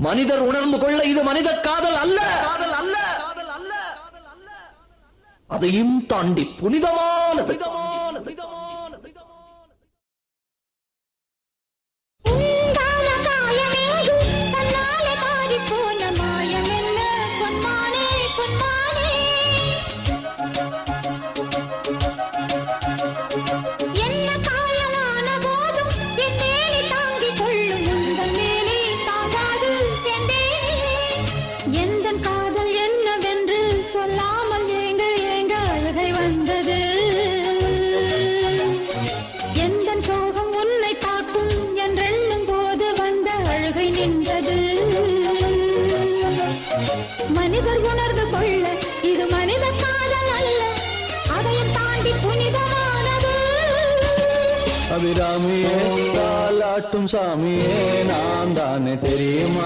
மனிதர் உணர்ந்து கொள்ள இது மனித காதல் அல்ல, அதையும் தாண்டி புனிதமானது. மனிதர் உணர்ந்து கொள்ள இது மனித காதல் அல்ல, அதையும் தாண்டி புனிதமானது. அபிராமியே தாலாட்டும் சாமியே நான் தானே தெரியுமா?